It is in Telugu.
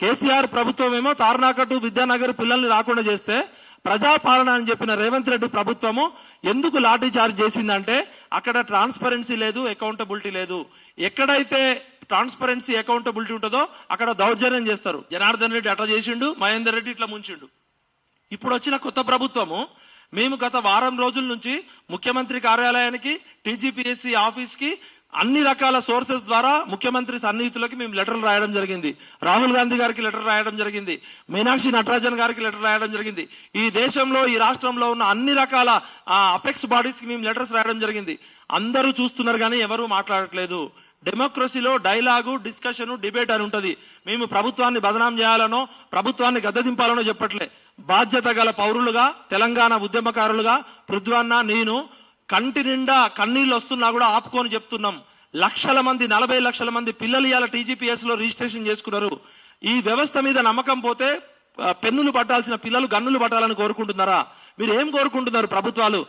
కేసీఆర్ ప్రభుత్వం ఏమో తార్నాకట్టు విద్యానగర్ పిల్లల్ని రాకుండా చేస్తే ప్రజాపాలన అని చెప్పిన రేవంత్ రెడ్డి ప్రభుత్వము ఎందుకు లాఠీ చార్జ్ చేసిందంటే అక్కడ ట్రాన్స్పరెన్సీ లేదు, అకౌంటబిలిటీ లేదు. ఎక్కడైతే ట్రాన్స్పరెన్సీ అకౌంటబిలిటీ ఉంటుందో అక్కడ దౌర్జన్యం చేస్తారు. జనార్దన్ రెడ్డి అట్లా చేసిండు, మహేందర్ రెడ్డి ఇట్లా ముంచిండు. ఇప్పుడు వచ్చిన కొత్త ప్రభుత్వము మేము గత వారం రోజుల నుంచి ముఖ్యమంత్రి కార్యాలయానికి, టీజీపీఎస్సీ ఆఫీస్ కి అన్ని రకాల సోర్సెస్ ద్వారా ముఖ్యమంత్రి సన్నిహితులకి మేము లెటర్లు రాయడం జరిగింది. రాహుల్ గాంధీ గారికి లెటర్ రాయడం జరిగింది, మీనాక్షి నటరాజన్ గారికి లెటర్ రాయడం జరిగింది. ఈ దేశంలో ఈ రాష్ట్రంలో ఉన్న అన్ని రకాల అపెక్స్ బాడీస్ కి మేము లెటర్స్ రాయడం జరిగింది. అందరూ చూస్తున్నారు కానీ ఎవరూ మాట్లాడట్లేదు. డెమోక్రసీలో డైలాగు, డిస్కషన్, డిబేట్ అని ఉంటది. మేము ప్రభుత్వాన్ని బదనాం చేయాలనో ప్రభుత్వాన్ని గద్దెదింపాలనో చెప్పట్లే. బాధ్యత గల పౌరులుగా, తెలంగాణ ఉద్యమకారులుగా పృథ్వన్న, నేను కంటి నిండా కన్నీళ్ళు వస్తున్నా కూడా ఆపుకొని చెప్తున్నాం. లక్షల మంది, 40 లక్షల మంది పిల్లలు ఇవాళ టీజీపీఎస్ లో రిజిస్ట్రేషన్ చేసుకున్నారు. ఈ వ్యవస్థ మీద నమ్మకం పోతే పెన్నులు పట్టాల్సిన పిల్లలు గన్నులు పట్టాలని కోరుకుంటున్నారా? మీరు ఏం కోరుకుంటున్నారు ప్రభుత్వాలు?